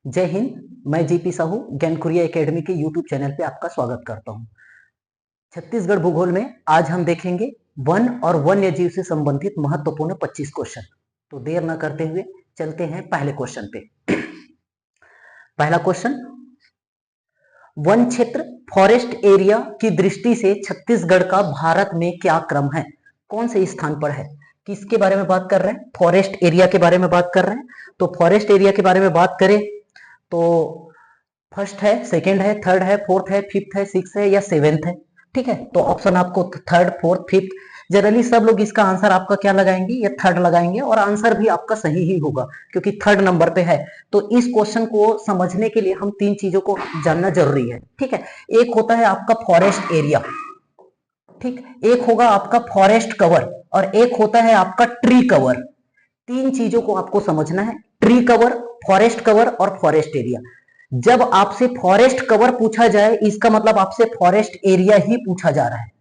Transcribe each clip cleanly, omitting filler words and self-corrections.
जय हिंद। मैं GP Sahu ज्ञानकुरिया academy के यूट्यूब चैनल पे आपका स्वागत करता हूं। छत्तीसगढ़ भूगोल में आज हम देखेंगे वन और वन्य जीव से संबंधित महत्वपूर्ण 25 क्वेश्चन। तो देर न करते हुए चलते हैं पहले क्वेश्चन पे। पहला क्वेश्चन, वन क्षेत्र फॉरेस्ट एरिया की दृष्टि से छत्तीसगढ़ का भारत में क्या क्रम है, कौन से स्थान पर है? किसके बारे में बात कर रहे हैं? फॉरेस्ट एरिया के बारे में बात कर रहे हैं। तो फॉरेस्ट एरिया के बारे में बात करें तो फर्स्ट है, सेकंड है, थर्ड है, फोर्थ है, फिफ्थ है, सिक्स है या सेवेंथ है। ठीक है, तो ऑप्शन आपको थर्ड, फोर्थ, फिफ्थ, जनरली सब लोग इसका आंसर आपका क्या लगाएंगे? ये थर्ड लगाएंगे और आंसर भी आपका सही ही होगा क्योंकि थर्ड नंबर पे है। तो इस क्वेश्चन को समझने के लिए हम तीन चीजों को जानना जरूरी है। ठीक है, एक होता है आपका फॉरेस्ट एरिया, ठीक, एक होगा आपका फॉरेस्ट कवर और एक होता है आपका ट्री कवर। तीन चीजों को आपको समझना है, ट्री कवर, फॉरेस्ट कवर और फॉरेस्ट एरिया। जब आपसे फॉरेस्ट कवर पूछा जाए इसका मतलब आपसे फॉरेस्ट एरिया ही पूछा जा रहा है।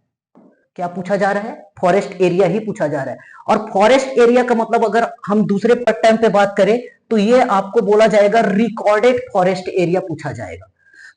क्या पूछा जा रहा है? फॉरेस्ट एरिया ही पूछा जा रहा है। और फॉरेस्ट एरिया का मतलब अगर हम दूसरे टाइम पे बात करें तो ये आपको बोला जाएगा रिकॉर्डेड फॉरेस्ट एरिया पूछा जाएगा।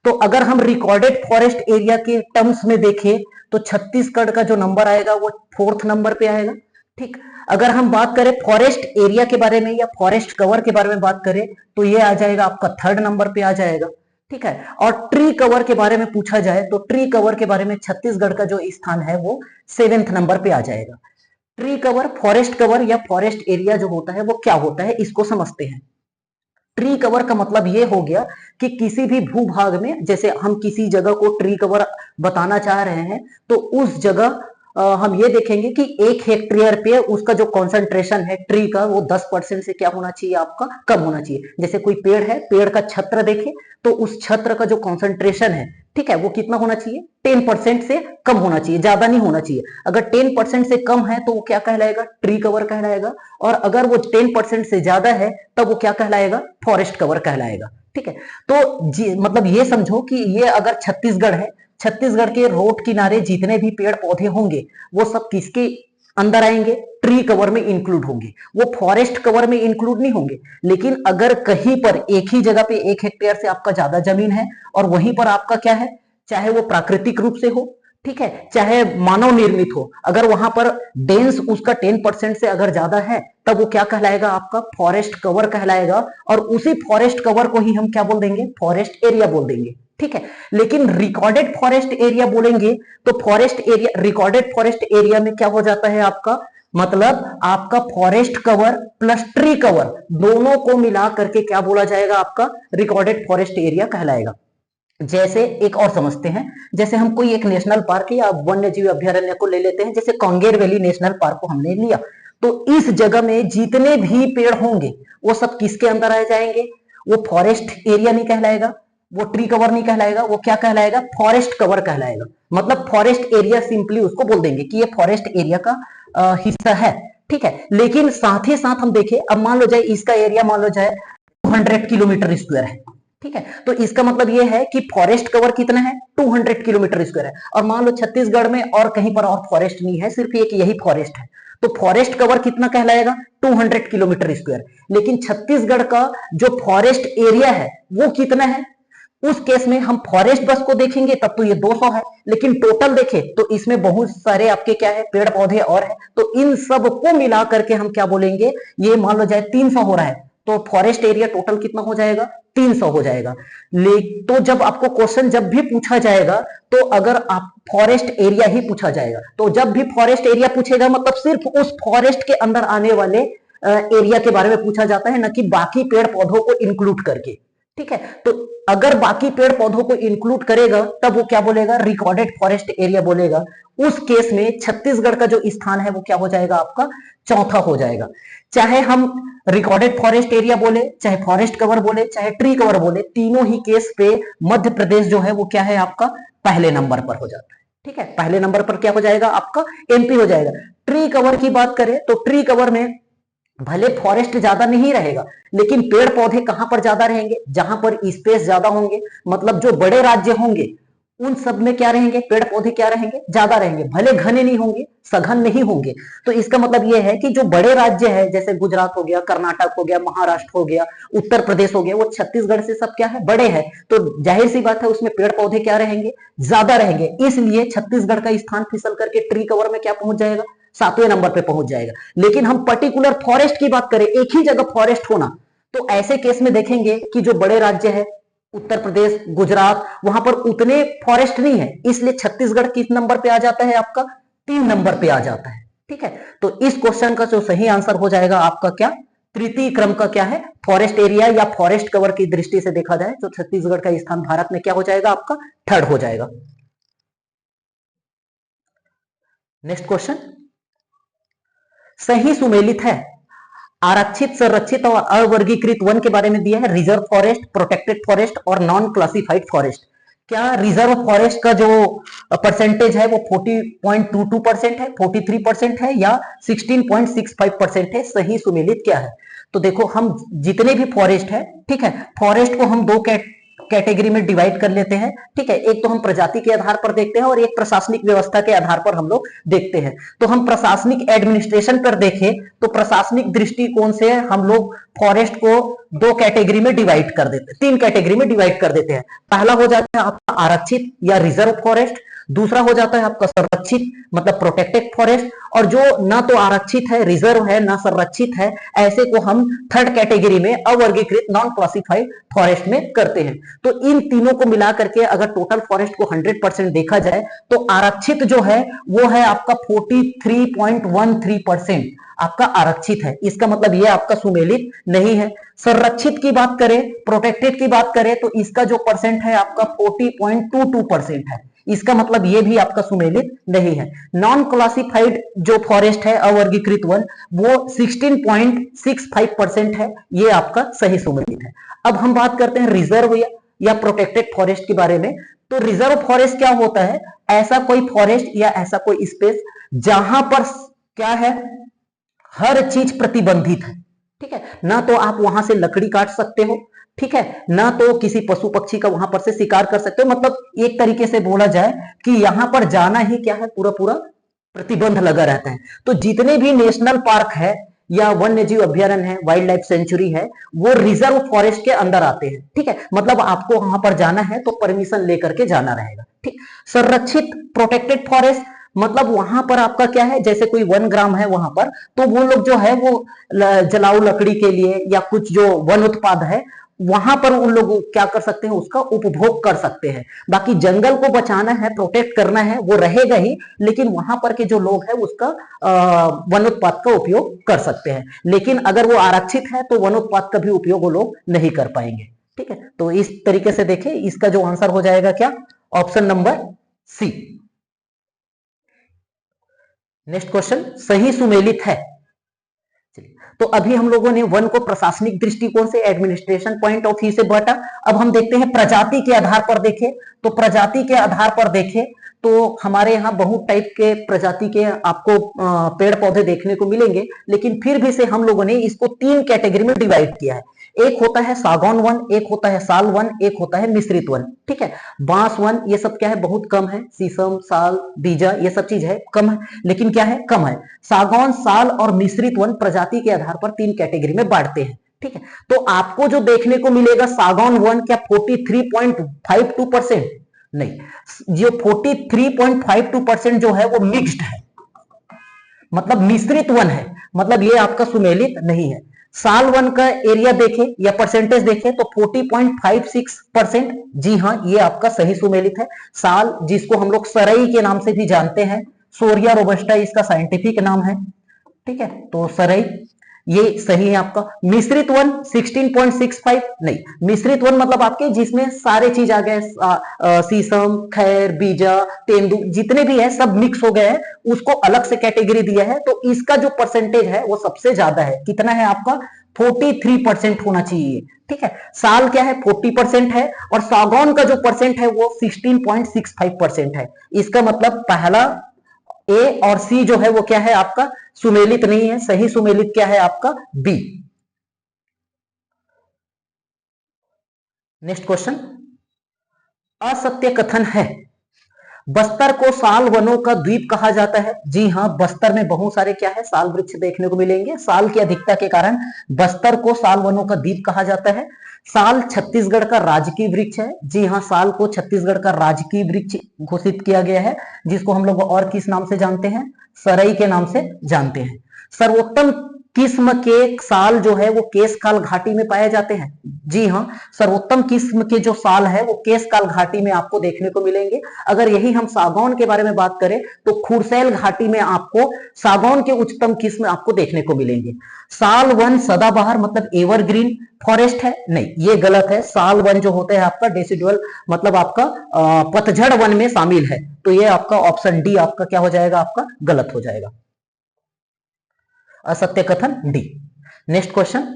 तो अगर हम रिकॉर्डेड फॉरेस्ट एरिया के टर्म्स में देखें तो छत्तीसगढ़ का जो नंबर आएगा वो फोर्थ नंबर पे आएगा। ठीक, अगर हम बात करें फॉरेस्ट एरिया के बारे में या फॉरेस्ट कवर के बारे में बात करें तो ये आ जाएगा आपका थर्ड नंबर पे आ जाएगा। ठीक है, और ट्री कवर के बारे में पूछा जाए तो ट्री कवर के बारे में छत्तीसगढ़ का जो स्थान है वो सेवेंथ नंबर पे आ जाएगा। ट्री कवर, फॉरेस्ट कवर या फॉरेस्ट एरिया जो होता है वो क्या होता है इसको समझते हैं। ट्री कवर का मतलब ये हो गया कि किसी भी भूभाग में, जैसे हम किसी जगह को ट्री कवर बताना चाह रहे हैं तो उस जगह हम ये देखेंगे कि 1 हेक्टेयर पे उसका जो कॉन्सेंट्रेशन है ट्री का वो 10% से क्या होना चाहिए? आपका कम होना चाहिए। जैसे कोई पेड़ है, पेड़ का छत्र देखे तो उस छत्र का जो कॉन्सेंट्रेशन है, ठीक है, वो कितना होना चाहिए? 10% से कम होना चाहिए, ज्यादा नहीं होना चाहिए। अगर 10% से कम है तो वो क्या कहलाएगा? ट्री कवर कहलाएगा। और अगर वो 10% से ज्यादा है तब वो क्या कहलाएगा? फॉरेस्ट कवर कहलाएगा। ठीक है, तो मतलब ये समझो कि ये अगर छत्तीसगढ़ है, छत्तीसगढ़ के रोड किनारे जितने भी पेड़ पौधे होंगे वो सब किसके अंदर आएंगे? ट्री कवर में इंक्लूड होंगे, वो फॉरेस्ट कवर में इंक्लूड नहीं होंगे। लेकिन अगर कहीं पर एक ही जगह पे 1 हेक्टेयर से आपका ज्यादा जमीन है और वहीं पर आपका क्या है, चाहे वो प्राकृतिक रूप से हो, ठीक है, चाहे मानव निर्मित हो, अगर वहां पर डेंस उसका 10% से अगर ज्यादा है तब वो क्या कहलाएगा? आपका फॉरेस्ट कवर कहलाएगा। और उसी फॉरेस्ट कवर को ही हम क्या बोल देंगे? फॉरेस्ट एरिया बोल देंगे। ठीक है, लेकिन रिकॉर्डेड फॉरेस्ट एरिया बोलेंगे तो forest area, recorded forest area में क्या हो जाता है आपका? मतलब आपका forest cover plus tree cover दोनों को मिला करके क्या बोला जाएगा? आपका रिकॉर्डेड फॉरेस्ट एरिया कहलाएगा। जैसे एक और समझते हैं, जैसे हम कोई एक नेशनल पार्क या वन्य जीव अभ्यारण्य को ले लेते हैं, जैसे कांगेर वैली नेशनल पार्क को हमने लिया तो इस जगह में जितने भी पेड़ होंगे वो सब किसके अंदर आ जाएंगे? वो फॉरेस्ट एरिया नहीं कहलाएगा, वो ट्री कवर नहीं कहलाएगा, वो क्या कहलाएगा? फॉरेस्ट कवर कहलाएगा। मतलब फॉरेस्ट एरिया सिंपली उसको बोल देंगे कि ये फॉरेस्ट एरिया का हिस्सा है। ठीक है, लेकिन साथ ही साथ हम देखें, अब मान लो जाए इसका एरिया मान लो जाए 200 किलोमीटर स्क्वायर है। ठीक है, तो इसका मतलब यह है कि फॉरेस्ट कवर कितना है? 200 किलोमीटर स्क्वायर है। और मान लो छत्तीसगढ़ में और कहीं पर और फॉरेस्ट नहीं है, सिर्फ एक यही फॉरेस्ट है, तो फॉरेस्ट कवर कितना कहलाएगा? 200 किलोमीटर स्क्वायर। लेकिन छत्तीसगढ़ का जो फॉरेस्ट एरिया है वो कितना है? उस केस में हम फॉरेस्ट बस को देखेंगे तब तो ये 200 है, लेकिन टोटल देखें तो इसमें बहुत सारे आपके क्या है? पेड़ पौधे और है। तो इन सब को मिला करके हम क्या बोलेंगे? ये मान लो जाए 300 हो रहा है, तो फॉरेस्ट एरिया टोटल कितना हो जाएगा? 300 हो जाएगा। तो जब आपको क्वेश्चन जब भी पूछा जाएगा तो अगर आप फॉरेस्ट एरिया ही पूछा जाएगा, तो जब भी फॉरेस्ट एरिया पूछेगा मतलब सिर्फ उस फॉरेस्ट के अंदर आने वाले एरिया के बारे में पूछा जाता है, न कि बाकी पेड़ पौधों को इंक्लूड करके। ठीक है, तो अगर बाकी पेड़ पौधों को इंक्लूड करेगा तब वो क्या बोलेगा? रिकॉर्डेड फॉरेस्ट एरिया बोलेगा। उस केस में छत्तीसगढ़ का जो स्थान है वो क्या हो जाएगा? आपका चौथा हो जाएगा। चाहे हम रिकॉर्डेड फॉरेस्ट एरिया बोले, चाहे फॉरेस्ट कवर बोले, चाहे ट्री कवर बोले, तीनों ही केस पे मध्य प्रदेश जो है वो क्या है? आपका पहले नंबर पर हो जाता है। ठीक है, पहले नंबर पर क्या हो जाएगा? आपका एमपी हो जाएगा। ट्री कवर की बात करें तो ट्री कवर में भले फॉरेस्ट ज्यादा नहीं रहेगा लेकिन पेड़ पौधे कहां पर ज्यादा रहेंगे? जहां पर स्पेस ज्यादा होंगे, मतलब जो बड़े राज्य होंगे उन सब में क्या रहेंगे, पेड़ पौधे क्या रहेंगे, ज्यादा रहेंगे, भले घने नहीं होंगे, सघन नहीं होंगे। तो इसका मतलब यह है कि जो बड़े राज्य है, जैसे गुजरात हो गया, कर्नाटक हो गया, महाराष्ट्र हो गया, उत्तर प्रदेश हो गया, वो छत्तीसगढ़ से सब क्या है, बड़े हैं। तो जाहिर सी बात है उसमें पेड़ पौधे क्या रहेंगे, ज्यादा रहेंगे। इसलिए छत्तीसगढ़ का स्थान फिसल करके ट्री कवर में क्या पहुंच जाएगा, 7वें नंबर पे पहुंच जाएगा। लेकिन हम पर्टिकुलर फॉरेस्ट की बात करें, एक ही जगह फॉरेस्ट होना, तो ऐसे केस में देखेंगे कि जो बड़े राज्य है, उत्तर प्रदेश, गुजरात, वहां पर उतने फॉरेस्ट नहीं है, इसलिए छत्तीसगढ़ किस नंबर पे आ जाता है आपका, 3 नंबर पे आ जाता है। ठीक है, तो इस क्वेश्चन का जो सही आंसर हो जाएगा आपका क्या, तृतीय क्रम का क्या है, फॉरेस्ट एरिया या फॉरेस्ट कवर की दृष्टि से देखा जाए तो छत्तीसगढ़ का स्थान भारत में क्या हो जाएगा, आपका थर्ड हो जाएगा। नेक्स्ट क्वेश्चन, सही सुमेलित है आरक्षित, संरक्षित और अवर्गीकृत वन के बारे में दिया है, रिजर्व फॉरेस्ट, प्रोटेक्टेड फॉरेस्ट और नॉन क्लासिफाइड फॉरेस्ट। क्या रिजर्व फॉरेस्ट का जो परसेंटेज है वो 40.22% है, 43% है या 16.65% है, सही सुमेलित क्या है। तो देखो हम जितने भी फॉरेस्ट है, ठीक है, फॉरेस्ट को हम दो कैटेगरी में डिवाइड कर लेते हैं। ठीक है, एक तो हम प्रजाति के आधार पर देखते हैं और एक प्रशासनिक व्यवस्था के आधार पर हम लोग देखते हैं। तो हम प्रशासनिक एडमिनिस्ट्रेशन पर देखें तो प्रशासनिक दृष्टिकोण से हम लोग फॉरेस्ट को दो कैटेगरी में डिवाइड कर देते हैं, 3 कैटेगरी में डिवाइड कर देते हैं। पहला हो जाता है आपका आरक्षित या रिजर्व फॉरेस्ट, दूसरा हो जाता है आपका संरक्षित मतलब प्रोटेक्टेड फॉरेस्ट, और जो ना तो आरक्षित है, रिजर्व है, ना संरक्षित है, ऐसे को हम थर्ड कैटेगरी में अवर्गीकृत नॉन क्लासिफाइड फॉरेस्ट में करते हैं। तो इन तीनों को मिला करके अगर टोटल फॉरेस्ट को 100% देखा जाए तो आरक्षित जो है वो है आपका 43.13% आपका आरक्षित है। इसका मतलब ये आपका सुमेलित नहीं है। संरक्षित की बात करें, प्रोटेक्टेड की बात करें तो इसका जो परसेंट है आपका 40.22% है। इसका मतलब ये भी आपका सुमेलित नहीं है। नॉन क्लासिफाइड जो फॉरेस्ट है अवर्गीकृत वन वो 16.65% है, ये आपका सही सुमेलित है। अब हम बात करते हैं रिजर्व या प्रोटेक्टेड फॉरेस्ट के बारे में। तो रिजर्व फॉरेस्ट क्या होता है, ऐसा कोई फॉरेस्ट या ऐसा कोई स्पेस जहां पर क्या है, हर चीज प्रतिबंधित है। ठीक है, ना तो आप वहां से लकड़ी काट सकते हो, ठीक है, ना तो किसी पशु पक्षी का वहां पर से शिकार कर सकते हो। मतलब एक तरीके से बोला जाए कि यहां पर जाना ही क्या है, पूरा पूरा प्रतिबंध लगा रहता है। तो जितने भी नेशनल पार्क है या वन्य जीव अभ्यारण्य है, वाइल्ड लाइफ सेंचुरी है, वो रिजर्व फॉरेस्ट के अंदर आते हैं। ठीक है, मतलब आपको वहां पर जाना है तो परमिशन लेकर के जाना रहेगा। ठीक, संरक्षित प्रोटेक्टेड फॉरेस्ट मतलब वहां पर आपका क्या है, जैसे कोई 1 ग्राम है वहां पर, तो वो लोग जो है वो जलाऊ लकड़ी के लिए या कुछ जो वन उत्पाद है वहां पर उन लोग क्या कर सकते हैं, उसका उपभोग कर सकते हैं। बाकी जंगल को बचाना है, प्रोटेक्ट करना है, वो रहेगा ही, लेकिन वहां पर के जो लोग हैं उसका वन उत्पाद का उपयोग कर सकते हैं। लेकिन अगर वो आरक्षित है तो वन उत्पाद का भी उपयोग वो लोग नहीं कर पाएंगे। ठीक है, तो इस तरीके से देखें, इसका जो आंसर हो जाएगा क्या, option number C. Next question, सही सुमेलित है। तो अभी हम लोगों ने वन को प्रशासनिक दृष्टिकोण से एडमिनिस्ट्रेशन पॉइंट ऑफ व्यू से बांटा। अब हम देखते हैं प्रजाति के आधार पर देखें, तो प्रजाति के आधार पर देखें तो हमारे यहाँ बहुत टाइप के प्रजाति के आपको पेड़ पौधे देखने को मिलेंगे, लेकिन फिर भी से हम लोगों ने इसको 3 कैटेगरी में डिवाइड किया है। एक होता है सागौन वन, एक होता है साल वन, एक होता है मिश्रित वन। ठीक है, बांस वन ये सब क्या है, बहुत कम है, शीशम, साल, बीजा ये सब चीज है, कम है, लेकिन क्या है, कम है। सागौन, साल और मिश्रित वन प्रजाति के आधार पर 3 कैटेगरी में बांटते हैं। ठीक है, तो आपको जो देखने को मिलेगा सागौन वन क्या 43.52%, नहीं, जो 43.52% जो है वो मिक्स्ड है, मतलब मिश्रित वन है, मतलब ये आपका सुमेलित नहीं है। साल वन का एरिया देखें या परसेंटेज देखें तो 40.56%, जी हाँ ये आपका सही सुमेलित है। साल जिसको हम लोग सरई के नाम से भी जानते हैं, सोरिया रोबस्टा इसका साइंटिफिक नाम है। ठीक है, तो सरई ये सही है आपका। मिश्रित वन 16.65, नहीं, मिश्रित वन मतलब आपके जिसमें सारे चीज आ गए, शीशम, खैर, बीजा, तेंदु जितने भी है सब मिक्स हो गए हैं, उसको अलग से कैटेगरी दिया है। तो इसका जो परसेंटेज है वो सबसे ज्यादा है, कितना है आपका 43% होना चाहिए। ठीक है, साल क्या है 40% है, और सागौन का जो परसेंट है वो 16.65% है। इसका मतलब पहला ए और सी जो है वो क्या है आपका सुमेलित नहीं है, सही सुमेलित क्या है आपका बी। नेक्स्ट क्वेश्चन, असत्य कथन है बस्तर को साल वनों का द्वीप कहा जाता है। जी हाँ, बस्तर में बहुत सारे क्या है, साल वृक्ष देखने को मिलेंगे। साल की अधिकता के कारण बस्तर को साल वनों का द्वीप कहा जाता है। साल छत्तीसगढ़ का राजकीय वृक्ष है। जी हाँ, साल को छत्तीसगढ़ का राजकीय वृक्ष घोषित किया गया है, जिसको हम लोग और किस नाम से जानते हैं, सरई के नाम से जानते हैं। सर्वोत्तम किस्म के साल जो है वो केशकाल घाटी में पाए जाते हैं। जी हाँ, सर्वोत्तम किस्म के जो साल है वो केशकाल घाटी में आपको देखने को मिलेंगे। अगर यही हम सागौन के बारे में बात करें तो खुरसैल घाटी में आपको सागौन के उच्चतम किस्म आपको देखने को मिलेंगे। साल वन सदाबहार मतलब एवरग्रीन फॉरेस्ट है, नहीं ये गलत है। साल वन जो होता है आपका डेसिडुअल मतलब आपका पतझड़ वन में शामिल है, तो ये आपका ऑप्शन डी आपका क्या हो जाएगा, आपका गलत हो जाएगा, असत्य कथन डी। नेक्स्ट क्वेश्चन,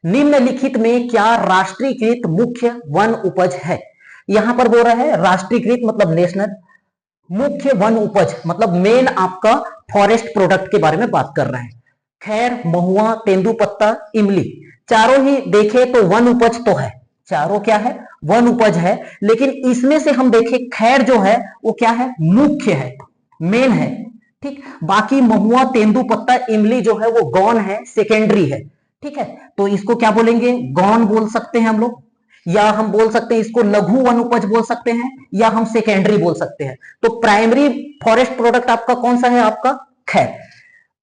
निम्नलिखित में क्या राष्ट्रीयकृत मुख्य वन उपज है। यहां पर बोल रहा है राष्ट्रीयकृत मतलब नेशनल, मुख्य वन उपज मतलब मेन आपका फॉरेस्ट प्रोडक्ट के बारे में बात कर रहे हैं। खैर, महुआ, तेंदुपत्ता, इमली, चारों ही देखे तो वन उपज तो है, चारों क्या है, वन उपज है। लेकिन इसमें से हम देखें खैर जो है वो क्या है, मुख्य है, मेन है। ठीक, बाकी महुआ, तेंदुपत्ता, इमली जो है वो गौण है, सेकेंडरी है। ठीक है, तो इसको क्या बोलेंगे, गौण बोल सकते हैं हम लोग, या हम बोल सकते हैं इसको लघु वन उपज बोल सकते हैं, या हम सेकेंडरी बोल सकते हैं। तो प्राइमरी फॉरेस्ट प्रोडक्ट आपका कौन सा है, आपका खैर।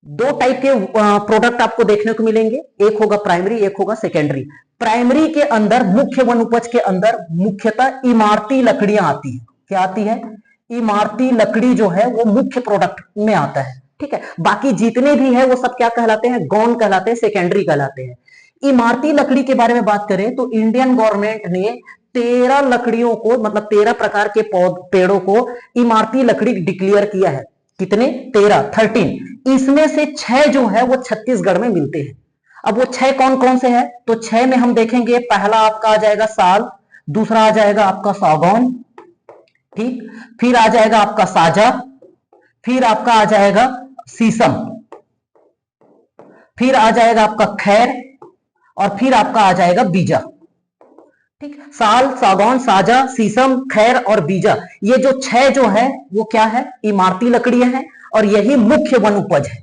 दो टाइप के प्रोडक्ट आपको देखने को मिलेंगे, एक होगा प्राइमरी, एक होगा सेकेंडरी। प्राइमरी के अंदर मुख्य वन उपज के अंदर मुख्यतः इमारती लकड़ियां आती है। क्या आती है, इमारती लकड़ी जो है वो मुख्य प्रोडक्ट में आता है। ठीक है, बाकी जितने भी है वो सब क्या कहलाते हैं, गौण कहलाते हैं, सेकेंडरी कहलाते हैं। इमारती लकड़ी के बारे में बात करें तो इंडियन गवर्नमेंट ने 13 लकड़ियों को मतलब 13 प्रकार के पेड़ों को इमारती लकड़ी डिक्लेयर किया है। कितने, 13 इसमें से 6 जो है वो छत्तीसगढ़ में मिलते हैं। अब वो 6 कौन कौन से हैं, तो 6 में हम देखेंगे, पहला आपका आ जाएगा साल, दूसरा आ जाएगा आपका सागौन, ठीक, फिर आ जाएगा आपका साजा, फिर आपका आ जाएगा शीशम, फिर आ जाएगा आपका खैर, और फिर आपका आ जाएगा बीजा। ठीक, साल, सागौन, साजा, शीशम, खैर और बीजा, ये जो 6 जो है वो क्या है, इमारती लकड़ियां हैं, और यही मुख्य वन उपज है।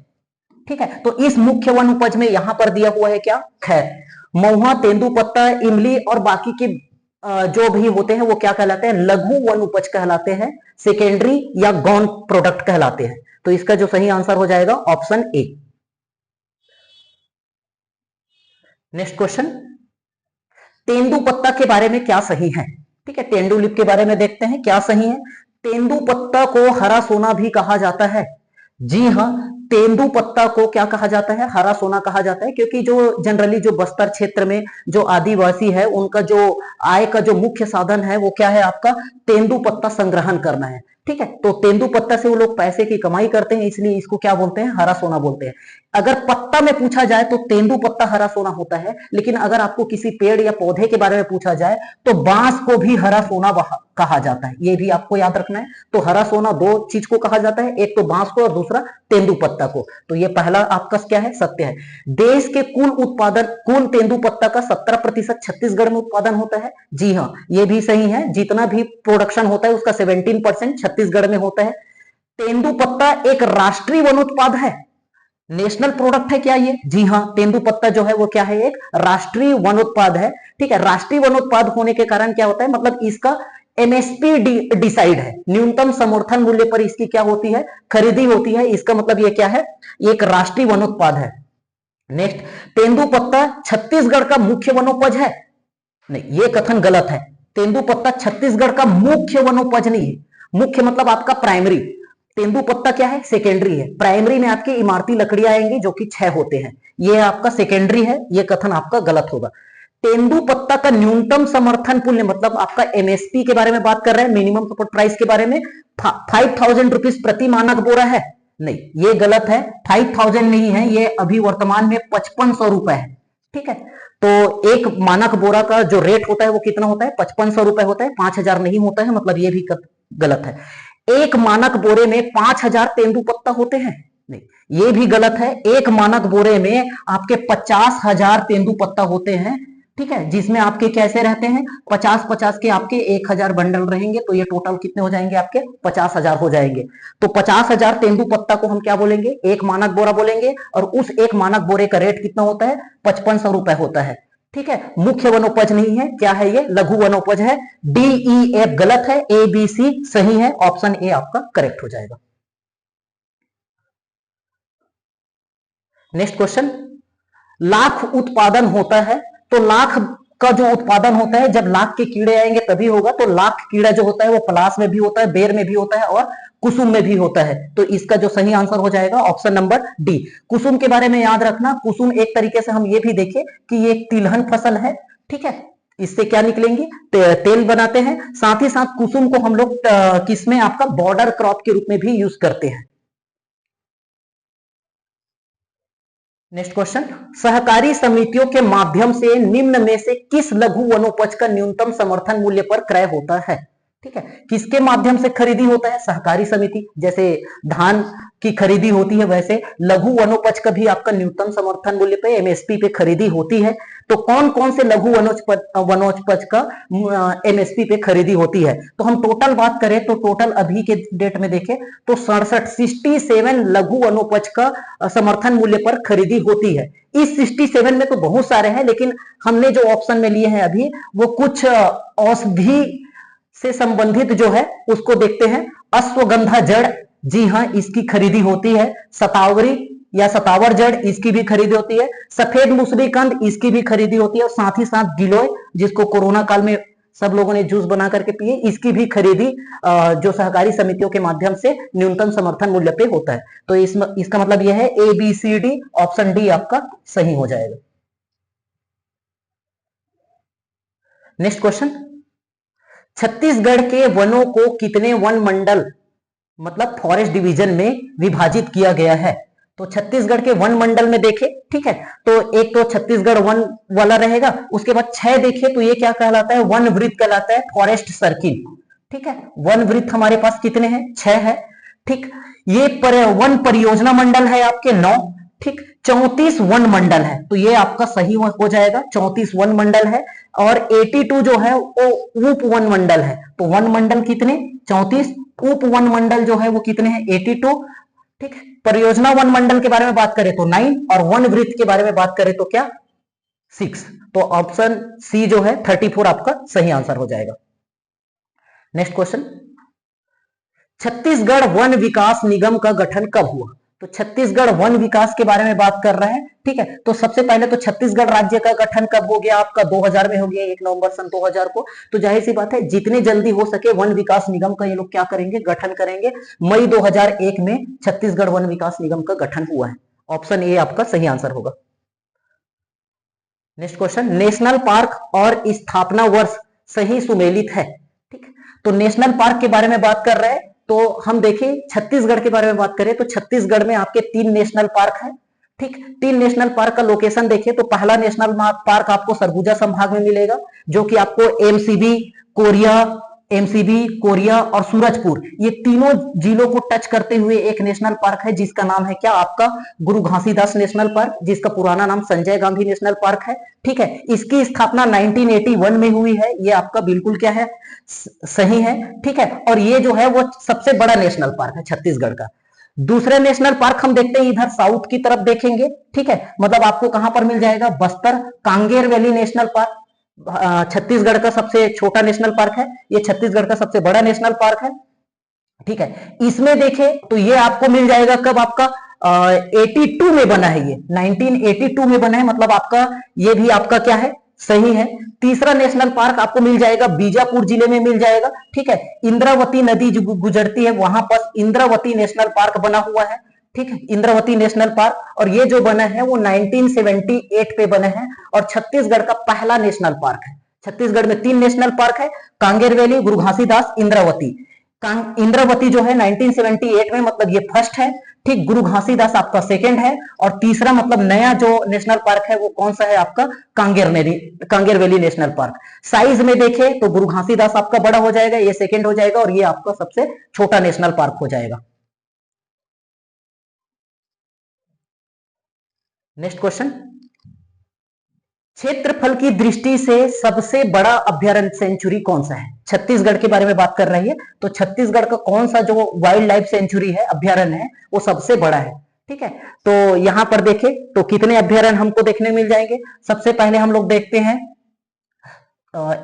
ठीक है, तो इस मुख्य वन उपज में यहां पर दिया हुआ है क्या, खैर। महुआ, तेंदुपत्ता, इमली और बाकी के जो भी होते हैं वो क्या कहलाते हैं, लघु वन उपज कहलाते हैं, सेकेंडरी या गौण प्रोडक्ट कहलाते हैं। तो इसका जो सही आंसर हो जाएगा ऑप्शन ए। नेक्स्ट क्वेश्चन, तेंदुपत्ता के बारे में क्या सही है। ठीक है, तेंदुलिप के बारे में देखते हैं क्या सही है। तेंदुपत्ता को हरा सोना भी कहा जाता है। जी हाँ, तेंदुपत्ता को क्या कहा जाता है, हरा सोना कहा जाता है, क्योंकि जो जनरली जो बस्तर क्षेत्र में जो आदिवासी है उनका जो आय का जो मुख्य साधन है वो क्या है, आपका तेंदुपत्ता संग्रहण करना है। ठीक है, तो तेंदुपत्ता से वो लोग पैसे की कमाई करते हैं, इसलिए इसको क्या बोलते हैं, हरा सोना बोलते हैं। अगर पत्ता में पूछा जाए तो तेंदुपत्ता हरा सोना होता है, लेकिन अगर आपको किसी पेड़ या पौधे के बारे में पूछा जाए तो बांस को भी हरा सोना कहा जाता है, ये भी आपको याद रखना है। तो हरा सोना दो चीज को कहा जाता है, एक तो बांस को और दूसरा तेंदुपत्ता को। तो ये पहला आपका क्या है, सत्य है। देश के कुल उत्पादन, कुल तेंदुपत्ता का 17% छत्तीसगढ़ में उत्पादन होता है। जी हाँ, ये भी सही है, जितना भी प्रोडक्शन होता है उसका 17% छत्तीसगढ़ में होता है। तेंदुपत्ता एक राष्ट्रीय वन उत्पाद है, नेशनल प्रोडक्ट है क्या ये, जी हाँ, तेंदुपत्ता जो है वो क्या है, एक राष्ट्रीय वन उत्पाद है। ठीक है, राष्ट्रीय वन उत्पाद होने के कारण क्या होता है, मतलब इसका एमएसपी डिसाइड है, न्यूनतम समर्थन मूल्य पर इसकी क्या होती है, खरीदी होती है। इसका मतलब ये क्या है, एक राष्ट्रीय वन उत्पाद है। नेक्स्ट, तेंदुपत्ता छत्तीसगढ़ का मुख्य वनोपज है। नहीं, ये कथन गलत है। तेंदुपत्ता छत्तीसगढ़ का मुख्य वनोपज नहीं है। मुख्य मतलब आपका प्राइमरी, तेंदुपत्ता क्या है, सेकेंडरी है। प्राइमरी में आपकी इमारती लकड़ियां आएंगी जो कि 6 होते हैं, ये आपका सेकेंडरी है, ये कथन आपका गलत होगा। तेंदुपत्ता का न्यूनतम समर्थन मूल्य मतलब आपका एमएसपी के बारे में बात कर रहे हैं, मिनिमम सपोर्ट प्राइस के बारे में, 5000 रुपीज प्रति मानक बोरा है। नहीं, ये गलत है, 5000 नहीं है, ये अभी वर्तमान में 5500 रुपए है। ठीक है, तो एक मानक बोरा का जो रेट होता है वो कितना होता है, 5500 रुपए होता है, 5000 नहीं होता है, मतलब ये भी गलत है। एक मानक बोरे में 5000 तेंदुपत्ता होते हैं, नहीं ये भी गलत है। एक मानक बोरे में आपके 50,000 तेंदुपत्ता होते हैं। ठीक है, जिसमें आपके कैसे रहते हैं 50-50 के आपके 1000 बंडल रहेंगे, तो ये टोटल कितने हो जाएंगे आपके 50,000 हो जाएंगे। तो 50,000 तेंदुपत्ता को हम क्या बोलेंगे, एक मानक बोरा बोलेंगे, और उस एक मानक बोरे का रेट कितना होता है 5500 रुपए होता है। ठीक है, मुख्य वनोपज नहीं है, क्या है ये, लघु वनोपज है। डी ई एफ गलत है, ए बी सी सही है, ऑप्शन ए आपका करेक्ट हो जाएगा। नेक्स्ट क्वेश्चन, लाख उत्पादन होता है, तो लाख का जो उत्पादन होता है जब लाख के कीड़े आएंगे तभी होगा। तो लाख कीड़ा जो होता है वो पलाश में भी होता है, बेर में भी होता है और कुसुम में भी होता है। तो इसका जो सही आंसर हो जाएगा ऑप्शन नंबर डी। कुसुम के बारे में याद रखना, कुसुम एक तरीके से हम ये भी देखें कि ये एक तिलहन फसल है। ठीक है, इससे क्या निकलेंगे, तेल बनाते हैं। साथ ही साथ कुसुम को हम लोग किसमें आपका बॉर्डर क्रॉप के रूप में भी यूज करते हैं। नेक्स्ट क्वेश्चन, सहकारी समितियों के माध्यम से निम्न में से किस लघु वनोपज का न्यूनतम समर्थन मूल्य पर क्रय होता है। ठीक है, किसके माध्यम से खरीदी होता है, सहकारी समिति, जैसे धान की खरीदी होती है वैसे लघु वनोपज का भी आपका न्यूनतम समर्थन मूल्य पे एमएसपी पे खरीदी होती है। तो कौन कौन से लघु वनोपज का एमएसपी पे खरीदी होती है, तो हम टोटल बात करें तो टोटल अभी के डेट में देखें तो 67 लघु वनोपज का समर्थन मूल्य पर खरीदी होती है। इस 67 में तो बहुत सारे हैं, लेकिन हमने जो ऑप्शन में लिए हैं अभी वो कुछ औषधि से संबंधित जो है उसको देखते हैं। अश्वगंधा जड़, जी हाँ इसकी खरीदी होती है। सतावरी या सतावर जड़, इसकी भी खरीदी होती है। सफेद मुसरी कंद, इसकी भी खरीदी होती है। और साथ ही साथ गिलोय, जिसको कोरोना काल में सब लोगों ने जूस बना करके पिए, इसकी भी खरीदी जो सहकारी समितियों के माध्यम से न्यूनतम समर्थन मूल्य पे होता है। तो इसका मतलब यह है A B C D, option D आपका सही हो जाएगा। नेक्स्ट क्वेश्चन, छत्तीसगढ़ के वनों को कितने वन मंडल मतलब फॉरेस्ट डिवीजन में विभाजित किया गया है। तो छत्तीसगढ़ के वन मंडल में देखें, ठीक है, तो एक तो छत्तीसगढ़ वन वाला रहेगा, उसके बाद 6 देखें तो ये क्या कहलाता है, वन वृत्त कहलाता है, फॉरेस्ट सर्किल। ठीक है, वन वृत्त हमारे पास कितने हैं, 6 है। ठीक, ये वन परियोजना मंडल है आपके 9। ठीक, 34 वन मंडल है, तो ये आपका सही हो जाएगा, 34 वन मंडल है। और 82 जो है वो उप वन मंडल है। तो वन मंडल कितने, 34, उप वन मंडल जो है वो कितने हैं, 82। ठीक, परियोजना वन मंडल के बारे में बात करें तो 9, और वन वृत्त के बारे में बात करें तो क्या 6। तो ऑप्शन सी जो है 34 आपका सही आंसर हो जाएगा। नेक्स्ट क्वेश्चन, छत्तीसगढ़ वन विकास निगम का गठन कब हुआ। तो छत्तीसगढ़ वन विकास के बारे में बात कर रहे हैं। ठीक है, तो सबसे पहले तो छत्तीसगढ़ राज्य का गठन कब हो गया आपका, 2000 में हो गया, 1 नवंबर सन 2000 को। तो जाहिर सी बात है जितने जल्दी हो सके वन विकास निगम का ये लोग क्या करेंगे, गठन करेंगे। मई 2001 में छत्तीसगढ़ वन विकास निगम का गठन हुआ है। ऑप्शन ए आपका सही आंसर होगा। नेक्स्ट क्वेश्चन, नेशनल पार्क और स्थापना वर्ष सही सुमेलित है। ठीक है, तो नेशनल पार्क के बारे में बात कर रहे हैं, तो हम देखें छत्तीसगढ़ के बारे में बात करें तो छत्तीसगढ़ में आपके 3 नेशनल पार्क है। ठीक, 3 नेशनल पार्क का लोकेशन देखिए तो पहला नेशनल पार्क आपको सरगुजा संभाग में मिलेगा, जो कि आपको एमसीबी कोरिया और सूरजपुर, ये तीनों जिलों को टच करते हुए एक नेशनल पार्क है, जिसका नाम है क्या आपका गुरु घासीदास नेशनल पार्क, जिसका पुराना नाम संजय गांधी नेशनल पार्क है। ठीक है, इसकी स्थापना 1981 में हुई है, ये आपका बिल्कुल क्या है, सही है। ठीक है, और ये जो है वो सबसे बड़ा नेशनल पार्क है छत्तीसगढ़ का। दूसरे नेशनल पार्क हम देखते हैं इधर साउथ की तरफ देखेंगे। ठीक है, मतलब आपको कहां पर मिल जाएगा, Bastar Kanger valley national park Chhattisgarh का सबसे छोटा नेशनल पार्क है, ये छत्तीसगढ़ का सबसे बड़ा नेशनल पार्क है। ठीक है, इसमें देखें तो ये आपको मिल जाएगा कब, आपका 82 में बना है, ये 1982 में बना है, मतलब आपका ये भी आपका क्या है, सही है। तीसरा नेशनल पार्क आपको मिल जाएगा बीजापुर जिले में मिल जाएगा। ठीक है, इंद्रावती नदी जो गुजरती है वहां पर इंद्रावती नेशनल पार्क बना हुआ है। ठीक है, इंद्रावती नेशनल पार्क, और ये जो बना है वो 1978 पे बना है, और छत्तीसगढ़ का पहला नेशनल पार्क है। छत्तीसगढ़ में 3 नेशनल पार्क है, कांगेर वैली, गुरु घासीदास, इंद्रावती। इंद्रावती जो है 1978 में, मतलब ये फर्स्ट है। ठीक, गुरु घासीदास आपका सेकंड है, और तीसरा मतलब नया जो नेशनल पार्क है वो कौन सा है आपका Kanger valley national park. Size में देखे तो गुरु घासीदास आपका बड़ा हो जाएगा, ये सेकंड हो जाएगा, और ये आपका सबसे छोटा नेशनल पार्क हो जाएगा। नेक्स्ट क्वेश्चन, क्षेत्रफल की दृष्टि से सबसे बड़ा अभयारण्य सेंचुरी कौन सा है? छत्तीसगढ़ के बारे में बात कर रही है, तो छत्तीसगढ़ का कौन सा जो वाइल्ड लाइफ सेंचुरी है, अभयारण्य है, वो सबसे बड़ा है। ठीक है, तो यहां पर देखें तो कितने अभयारण्य हमको देखने मिल जाएंगे। सबसे पहले हम लोग देखते हैं,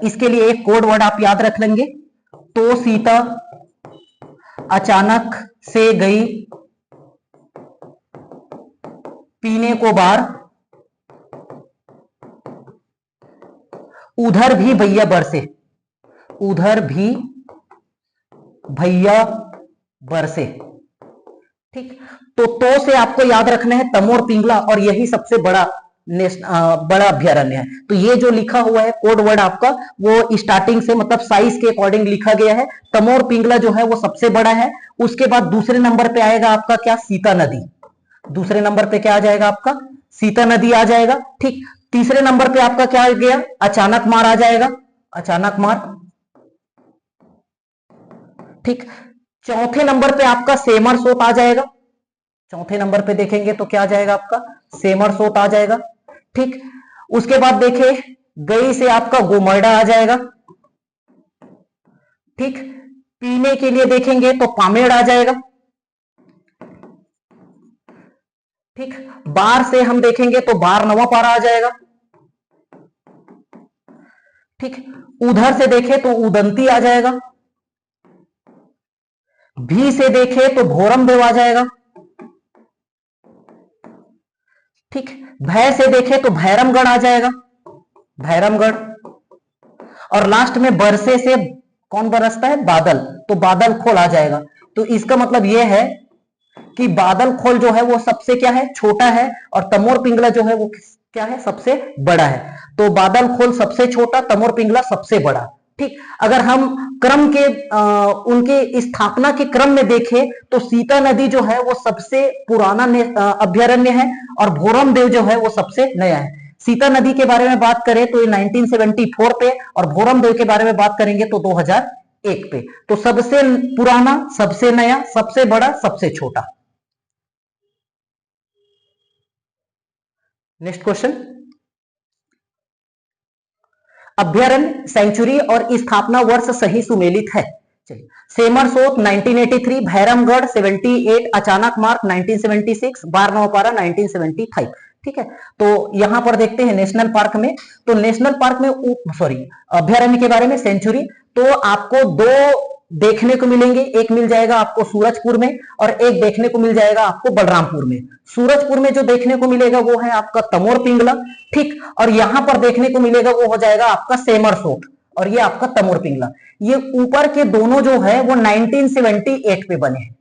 इसके लिए एक कोड वर्ड आप याद रख लेंगे, तो सीता अचानक से गई पीने को बार, उधर भी भैया बरसे, उधर भी भैया बरसे। ठीक, तो से आपको याद रखना है तमोर पिंगला, और यही सबसे बड़ा बड़ा अभ्यारण्य है। तो ये जो लिखा हुआ है कोड वर्ड आपका, वो स्टार्टिंग से मतलब साइज के अकॉर्डिंग लिखा गया है। तमोर पिंगला जो है वो सबसे बड़ा है। उसके बाद दूसरे नंबर पे आएगा आपका क्या? सीता नदी। दूसरे नंबर पे क्या आ जाएगा आपका? सीता नदी आ जाएगा। ठीक, तीसरे नंबर पे आपका क्या आ गया? अचानक मार आ जाएगा, अचानक मार। ठीक, चौथे नंबर पे आपका सेमर सोत आ जाएगा। चौथे नंबर पे देखेंगे तो क्या आ जाएगा आपका? सेमर सोत आ जाएगा। ठीक, उसके बाद देखे गई से आपका गोमर्डा आ जाएगा। ठीक, पीने के लिए देखेंगे तो पामेड़ आ जाएगा। ठीक, बार से हम देखेंगे तो बार नवापारा आ जाएगा। ठीक, उधर से देखे तो उदंती आ जाएगा। भी से देखे तो भोरम देव आ जाएगा। ठीक, भय से देखे तो भैरमगढ़ आ जाएगा, भैरमगढ़। और लास्ट में बरसे से कौन बरसता है? बादल, तो बादल खोल आ जाएगा। तो इसका मतलब यह है कि बादल खोल जो है वो सबसे क्या है? छोटा है, और तमोर पिंगला जो है वो क्या है? सबसे बड़ा है। तो बादल खोल सबसे छोटा, तमोर पिंगला सबसे बड़ा। ठीक, अगर हम क्रम के उनके स्थापना के क्रम में देखें तो सीता नदी जो है वो सबसे पुराना अभ्यारण्य है, और भोरम देव जो है वो सबसे नया है। सीता नदी के बारे में बात करें तो ये 1974 पे, और भोरम देव के बारे में बात करेंगे तो 2001 पे। तो सबसे पुराना, सबसे नया, सबसे बड़ा, सबसे छोटा। नेक्स्ट क्वेश्चन, अभ्यारण्य, सेंचुरी और स्थापना वर्ष सही सुमेलित है। चलिए, सेमर सोत 1983, भैरमगढ़ 78, अचानक मार्ग 1976, बारनवापारा 1975। ठीक है, तो यहां पर देखते हैं नेशनल पार्क में, तो नेशनल पार्क में सॉरी अभ्यारण्य के बारे में, सेंचुरी, तो आपको दो देखने को मिलेंगे। एक मिल जाएगा आपको सूरजपुर में, और एक देखने को मिल जाएगा आपको बलरामपुर में। सूरजपुर में जो देखने को मिलेगा वो है आपका तमोर पिंगला। ठीक, और यहां पर देखने को मिलेगा वो हो जाएगा आपका सेमर सोत, और ये आपका तमोर पिंगला। ये ऊपर के दोनों जो है वो 1978 पे बने हैं।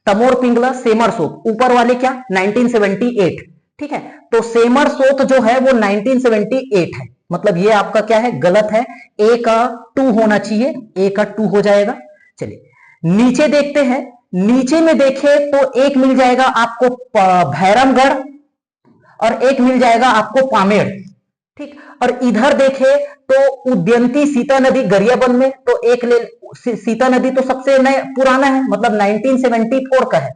तमोर पिंगला, सेमर सोत, ऊपर वाले क्या? 1978। ठीक है, तो सेमर सोत जो है वो 1978 है, मतलब ये आपका क्या है? गलत है। ए का 2 होना चाहिए, ए का 2 हो जाएगा। चलिए, नीचे देखते हैं। नीचे में देखे तो एक मिल जाएगा आपको भैरमगढ़, और एक मिल जाएगा आपको पामेड़। ठीक, और इधर देखे तो उद्यंती सीता नदी गरियाबंद में, तो एक ले सीता नदी तो सबसे नया पुराना है, मतलब 1974 का है।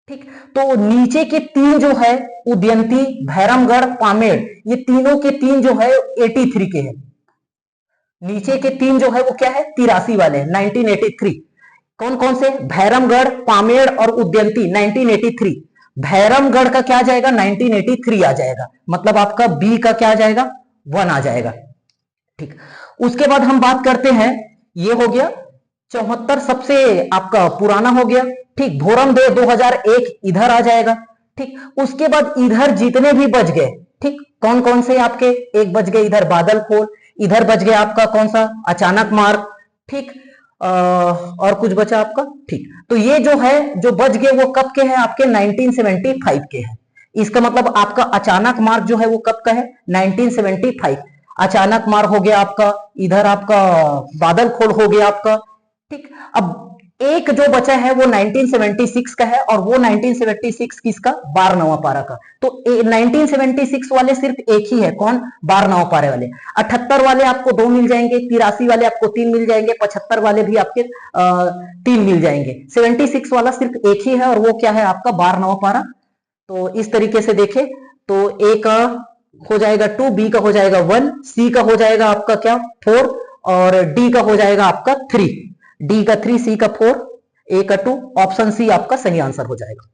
ठीक, तो नीचे के तीन जो है उद्यंती, भैरमगढ़, पामेड़, ये तीनों के तीन जो है 83 के हैं। नीचे के तीन जो है वो क्या है? 83 वाले हैं, 1983। कौन कौन से? भैरमगढ़, पामेड़ और उद्यंती 1983। भैरमगढ़ का क्या आ जाएगा? 1983 आ जाएगा, मतलब आपका बी का क्या आ जाएगा? 1 आ जाएगा। ठीक, उसके बाद हम बात करते हैं, ये हो गया 74 सबसे आपका पुराना हो गया। ठीक, भोरम देव 2001 इधर आ जाएगा। ठीक, उसके बाद इधर जितने भी बच गए, ठीक, कौन कौन से आपके? एक बच गए इधर बादल खोल, इधर बच गया आपका कौन सा? अचानक मार्ग। ठीक, और कुछ बचा आपका। ठीक, तो ये जो है जो बच गए वो कब के हैं? आपके 1975 के हैं। इसका मतलब आपका अचानक मार्ग जो है वो कब का है? 1975। अचानक मार्ग हो गया आपका, इधर आपका बादल खोल हो गया आपका। ठीक, अब एक जो बचा है वो 1976 का है, और वो 1976 किसका? बारनवापारा का। तो 1976 वाले सिर्फ एक ही है, कौन? बारनवापारा वाले। 78 वाले आपको 2 मिल जाएंगे, 83 वाले आपको 3 मिल जाएंगे, 75 वाले भी आपके 3 मिल जाएंगे। 76 वाला सिर्फ एक ही है, और वो क्या है? आपका बारनवापारा। तो इस तरीके से देखें तो एक हो जाएगा 2, बी का हो जाएगा 1, सी का हो जाएगा आपका क्या 4 और डी का हो जाएगा आपका 3, डी का 3, सी का 4, ए का 2, ऑप्शन सी आपका सही आंसर हो जाएगा।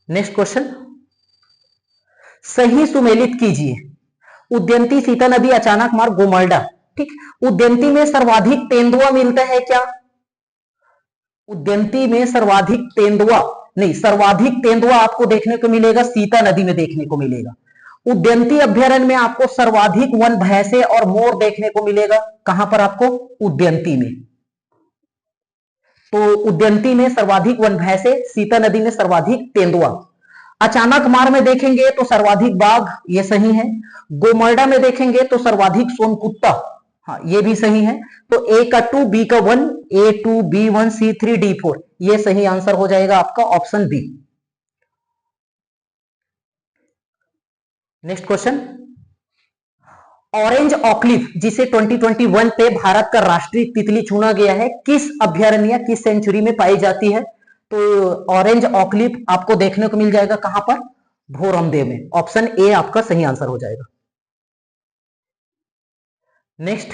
नेक्स्ट क्वेश्चन, सही सुमेलित कीजिए। उद्यंती, सीता नदी, अचानक मार्ग, गोमल्डा। ठीक, उद्यंती में सर्वाधिक तेंदुआ मिलता है क्या? उद्यंती में सर्वाधिक तेंदुआ नहीं, सर्वाधिक तेंदुआ आपको देखने को मिलेगा सीता नदी में देखने को मिलेगा। उद्यंती अभ्यारण्य में आपको सर्वाधिक वन भैंसे और मोर देखने को मिलेगा। कहां पर आपको? उद्यंती में। तो उद्यंती में सर्वाधिक वन भैंसे, सीता नदी में सर्वाधिक तेंदुआ। अचानक मार में देखेंगे तो सर्वाधिक बाघ, ये सही है। गोमल्डा में देखेंगे तो सर्वाधिक सोनकुत्ता, हाँ ये भी सही है। तो ए का 2, बी का 1, A2, B1, C3, D4, ये सही आंसर हो जाएगा आपका option B. Next question, orange ऑकलिफ जिसे 2021 पे भारत का राष्ट्रीय तितली चुना गया है, किस अभ्यारण्य या किस सेंचुरी में पाई जाती है? तो ऑरेंज ऑकलिफ आपको देखने को मिल जाएगा कहां पर? भोरमदेव में। ऑप्शन ए आपका सही आंसर हो जाएगा। नेक्स्ट,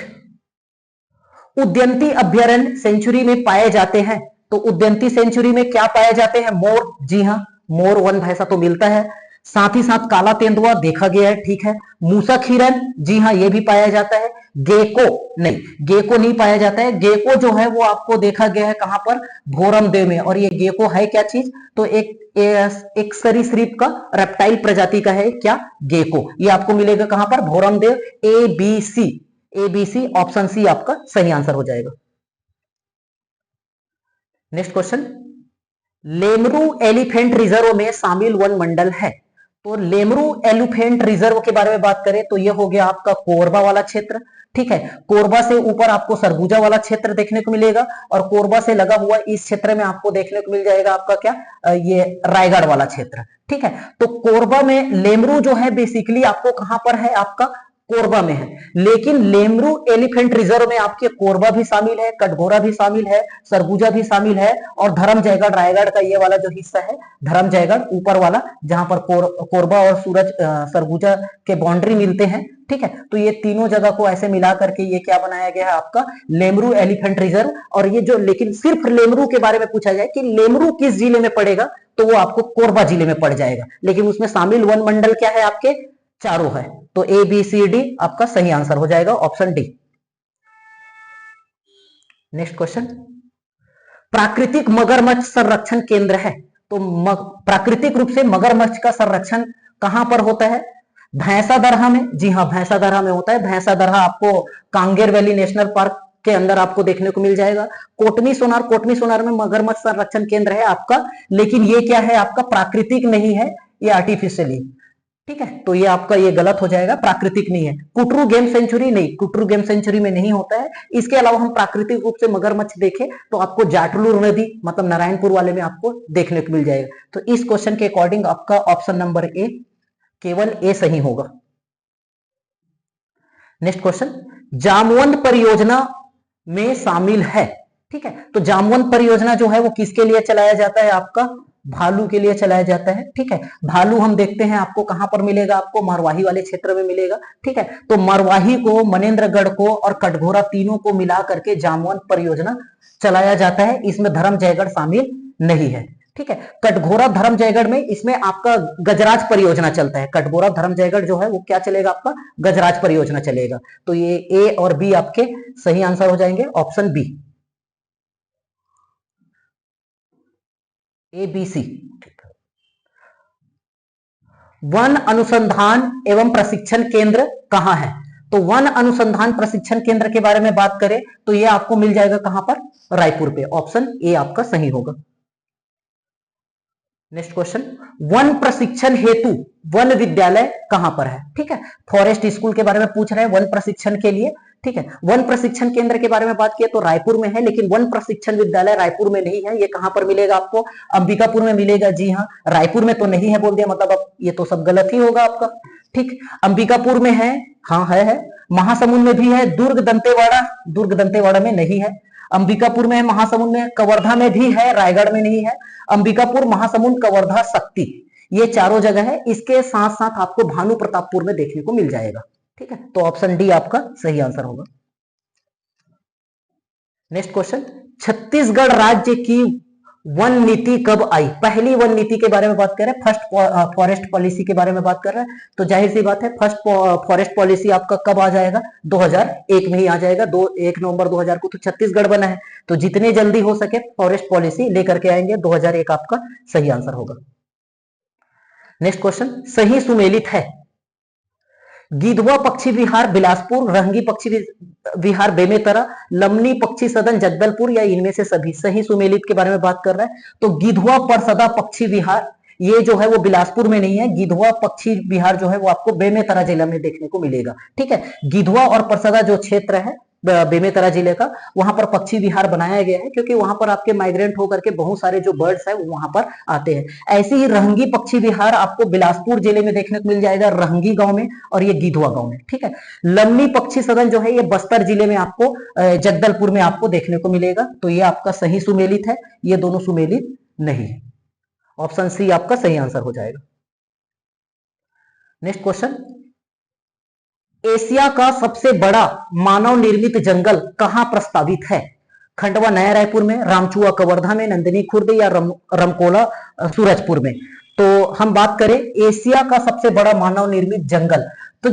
उद्यंती अभ्यारण्य सेंचुरी में पाए जाते हैं, तो उद्यंती सेंचुरी में क्या पाए जाते हैं? मोर, जी हां, मोर वन भैंसा तो मिलता है। साथ ही साथ काला तेंदुआ देखा गया है, ठीक है। मूसक हिरन, जी हां ये भी पाया जाता है। गेको नहीं, गेको नहीं पाया जाता है। गेको जो है वो आपको देखा गया है कहां पर? भोरमदेव में। और ये गेको है क्या चीज? तो एक सरीसृप का, रेप्टाइल प्रजाति का है क्या? गेको। ये आपको मिलेगा कहां पर? भोरमदेव। ABC ऑप्शन सी आपका सही आंसर हो जाएगा। Next question, Lemru elephant reserve में शामिल वन मंडल है। तो लेमरू एलिफेंट रिजर्व के बारे में बात करें तो यह हो गया आपका कोरबा वाला क्षेत्र, ठीक है। कोरबा से ऊपर आपको सरगुजा वाला क्षेत्र देखने को मिलेगा और कोरबा से लगा हुआ इस क्षेत्र में आपको देखने को मिल जाएगा आपका क्या? ये रायगढ़ वाला क्षेत्र, ठीक है। तो कोरबा में लेमरू जो है बेसिकली आपको कहां पर है? आपका कोरबा में है। लेकिन लेमरू एलिफेंट रिजर्व में आपके कोरबा भी शामिल है, कटघोरा भी शामिल है, सरगुजा भी शामिल है और धर्म जयगढ़, रायगढ़ का ये वाला जो हिस्सा है धर्म जयगढ़ ऊपर वाला, जहां पर कोरबा और सूरज सरगुजा के बाउंड्री मिलते हैं, ठीक है। तो ये तीनों जगह को ऐसे मिला करके ये क्या बनाया गया है? आपका लेमरू एलिफेंट रिजर्व। और ये जो, लेकिन सिर्फ लेमरू के बारे में पूछा जाए कि लेमरू किस जिले में पड़ेगा, तो वो आपको कोरबा जिले में पड़ जाएगा। लेकिन उसमें शामिल वन मंडल क्या है? आपके चारों है। तो A, B, C, D आपका सही आंसर हो जाएगा, ऑप्शन डी। नेक्स्ट क्वेश्चन, प्राकृतिक मगरमच्छ संरक्षण केंद्र है, तो प्राकृतिक रूप से मगरमच्छ का संरक्षण कहां पर होता है? भैंसा दरहा में, जी हां भैंसा दरहा में होता है। भैंसा दरहा आपको कांगेर वैली नेशनल पार्क के अंदर आपको देखने को मिल जाएगा। कोटमी सोनार में मगरमच्छ संरक्षण केंद्र है आपका, लेकिन ये क्या है? आपका प्राकृतिक नहीं है, ये आर्टिफिशियली, ठीक है। तो ये आपका ये गलत हो जाएगा, प्राकृतिक नहीं है। कुटरू गेम सेंचुरी नहीं, कुटरू गेम सेंचुरी में नहीं होता है। इसके अलावा हम प्राकृतिक रूप से मगरमच्छ देखें तो आपको जाटलूर नदी मतलब नारायणपुर वाले में आपको देखने को मिल जाएगा। तो इस क्वेश्चन के अकॉर्डिंग आपका ऑप्शन नंबर ए, केवल ए सही होगा। नेक्स्ट क्वेश्चन, जामवंत परियोजना में शामिल है, ठीक है। तो जामवंत परियोजना जो है वो किसके लिए चलाया जाता है? आपका भालू के लिए चलाया जाता है, ठीक है। भालू हम देखते हैं आपको कहां पर मिलेगा? आपको मरवाही वाले क्षेत्र में मिलेगा, ठीक है। तो मरवाही को, मनेन्द्रगढ़ को और कटघोरा तीनों को मिला करके जामवंत परियोजना चलाया जाता है। इसमें धर्म जयगढ़ शामिल नहीं है, ठीक है। कटघोरा धर्म जयगढ़ में इसमें आपका गजराज परियोजना चलता है। कटघोरा धर्म जयगढ़ जो है वो क्या चलेगा? आपका गजराज परियोजना चलेगा। तो ये ए और बी आपके सही आंसर हो जाएंगे, ऑप्शन बी, ABC। वन अनुसंधान एवं प्रशिक्षण केंद्र कहां है? तो वन अनुसंधान प्रशिक्षण केंद्र के बारे में बात करें तो यह आपको मिल जाएगा कहां पर? रायपुर पे। ऑप्शन ए आपका सही होगा। नेक्स्ट क्वेश्चन, वन प्रशिक्षण हेतु वन विद्यालय कहां पर है? ठीक है, फॉरेस्ट स्कूल के बारे में पूछ रहे हैं वन प्रशिक्षण के लिए, ठीक है। वन प्रशिक्षण केंद्र के बारे में बात किया तो रायपुर में है, लेकिन वन प्रशिक्षण विद्यालय रायपुर में नहीं है। ये कहां पर मिलेगा? आपको अंबिकापुर में मिलेगा। जी हाँ, रायपुर में तो नहीं है बोल दिया, मतलब अब ये तो सब गलत ही होगा आपका, ठीक। अंबिकापुर में है, हाँ है। महासमुंद में भी है। दुर्ग दंतेवाड़ा में नहीं है। अंबिकापुर में है, महासमुंद में, कवर्धा में भी है, रायगढ़ में नहीं है। अंबिकापुर, महासमुंद, कवर्धा, शक्ति, ये चारों जगह है, इसके साथ साथ आपको भानु प्रतापपुर में देखने को मिल जाएगा। ठीक है, तो ऑप्शन डी आपका सही आंसर होगा। नेक्स्ट क्वेश्चन, छत्तीसगढ़ राज्य की वन नीति कब आई? पहली वन नीति के बारे में बात कर रहे हैं, फर्स्ट फॉरेस्ट पॉलिसी के बारे में बात कर रहे हैं, तो जाहिर सी बात है फर्स्ट फॉरेस्ट पॉलिसी आपका कब आ जाएगा? 2001 में ही आ जाएगा। 1 नवंबर 2000 को तो छत्तीसगढ़ बना है, तो जितने जल्दी हो सके फॉरेस्ट पॉलिसी लेकर के आएंगे। 2001 आपका सही आंसर होगा। नेक्स्ट क्वेश्चन, सही सुमेलित है गिधवा पक्षी विहार बिलासपुर, रंगी पक्षी विहार बेमेतरा, लमनी पक्षी सदन जगदलपुर, या इनमें से सभी? सही सुमेलित के बारे में बात कर रहा है, तो गिधवा परसदा पक्षी विहार ये जो है वो बिलासपुर में नहीं है, गिधवा पक्षी विहार जो है वो आपको बेमेतरा जिला में देखने को मिलेगा। ठीक है, गिधवा और परसदा जो क्षेत्र है बेमेतरा जिले का, वहां पर पक्षी विहार बनाया गया है, क्योंकि वहां पर आपके माइग्रेंट होकर के बहुत सारे जो बर्ड्स है वो वहां पर आते हैं। ऐसे ही रहंगी पक्षी विहार आपको बिलासपुर जिले में देखने को मिल जाएगा, रहंगी गांव में, और ये गिधवा गांव में। ठीक है, लमनी पक्षी सदन जो है ये बस्तर जिले में आपको जगदलपुर में आपको देखने को मिलेगा। तो ये आपका सही सुमेलित है, ये दोनों सुमेलित नहीं है। ऑप्शन सी आपका सही आंसर हो जाएगा। नेक्स्ट क्वेश्चन, एशिया का सबसे बड़ा मानव निर्मित जंगल कहां प्रस्तावित है? खंडवा नया रायपुर में, रामचुआ कवर्धा में, नंदिनी खुर्द, या रमकोला सूरजपुर में? तो हम बात करें एशिया का सबसे बड़ा मानव निर्मित जंगल, तो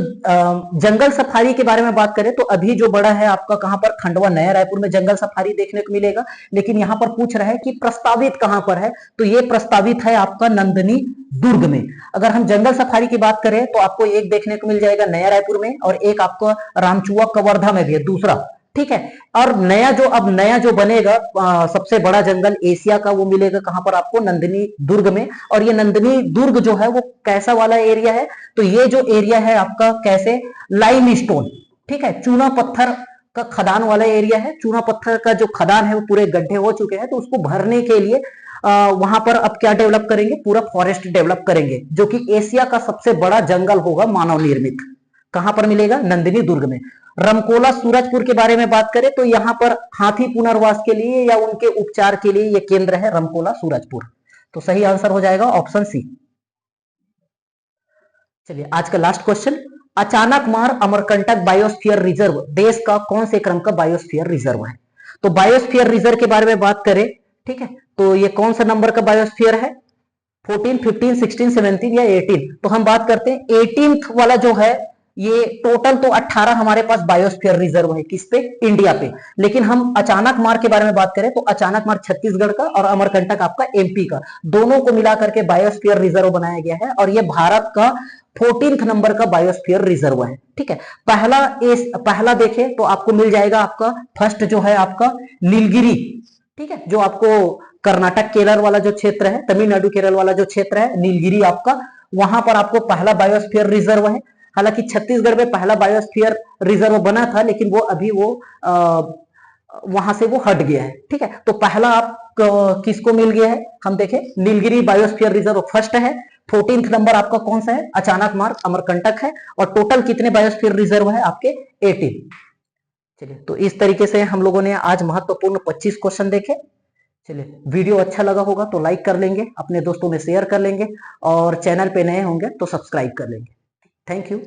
जंगल सफारी के बारे में बात करें तो अभी जो बड़ा है आपका कहां पर? खंडवा नया रायपुर में जंगल सफारी देखने को मिलेगा। लेकिन यहां पर पूछ रहा है कि प्रस्तावित कहां पर है, तो ये प्रस्तावित है आपका नंदिनी दुर्ग में। अगर हम जंगल सफारी की बात करें तो आपको एक देखने को मिल जाएगा नया रायपुर में, और एक आपको रामचुआ कवर्धा में भी है, दूसरा। ठीक है, और नया जो बनेगा सबसे बड़ा जंगल एशिया का, वो मिलेगा कहां पर आपको? नंदिनी दुर्ग में। और ये नंदिनी दुर्ग जो है वो कैसा वाला एरिया है? तो ये जो एरिया है आपका कैसे? लाइमस्टोन, ठीक है, चूना पत्थर का खदान वाला एरिया है। चूना पत्थर का जो खदान है वो पूरे गड्ढे हो चुके हैं, तो उसको भरने के लिए वहां पर अब क्या डेवलप करेंगे? पूरा फॉरेस्ट डेवलप करेंगे, जो कि एशिया का सबसे बड़ा जंगल होगा मानव निर्मित। कहां पर मिलेगा? नंदिनी दुर्ग में। रमकोला सूरजपुर के बारे में बात करें तो यहां पर हाथी पुनर्वास के लिए या उनके उपचार के लिए यह केंद्र है रमकोला सूरजपुर। तो सही आंसर हो जाएगा ऑप्शन सी। चलिए आज का last question, Achanakmar Amarkantak biosphere reserve देश का कौन से क्रम का बायोस्फीयर रिजर्व है? तो बायोस्फीयर रिजर्व के बारे में बात करें, ठीक है, तो ये कौन सा नंबर का बायोस्फीयर है? 14, 15, 16, 17 या 18? तो हम बात करते हैं 18th वाला जो है, ये टोटल तो 18 हमारे पास बायोस्फीयर रिजर्व है। किस पे? इंडिया पे। लेकिन हम अचानकमार के बारे में बात करें तो अचानकमार छत्तीसगढ़ का और अमरकंटक आपका एमपी का, दोनों को मिलाकर के बायोस्फीयर रिजर्व बनाया गया है, और ये भारत का 14th नंबर का बायोस्फीयर रिजर्व है। ठीक है, पहला देखें तो आपको मिल जाएगा, आपका फर्स्ट जो है आपका नीलगिरी, ठीक है, जो आपको कर्नाटक केरल वाला जो क्षेत्र है, तमिलनाडु केरल वाला जो क्षेत्र है, नीलगिरी आपका, वहां पर आपको पहला बायोस्फीयर रिजर्व है। हालांकि छत्तीसगढ़ में पहला बायोस्फीयर रिजर्व बना था, लेकिन वो अभी वहां से वो हट गया है। ठीक है, तो पहला आप किसको मिल गया है? हम देखें, नीलगिरी बायोस्फीयर रिजर्व फर्स्ट है। 14th नंबर आपका कौन सा है? अचानकमार अमरकंटक है। और टोटल कितने बायोस्फीयर रिजर्व है आपके? 18। चलिए, तो इस तरीके से हम लोगों ने आज महत्वपूर्ण 25 क्वेश्चन देखे। चलिए, वीडियो अच्छा लगा होगा तो लाइक कर लेंगे, अपने दोस्तों में शेयर कर लेंगे, और चैनल पे नए होंगे तो सब्सक्राइब कर लेंगे। Thank you.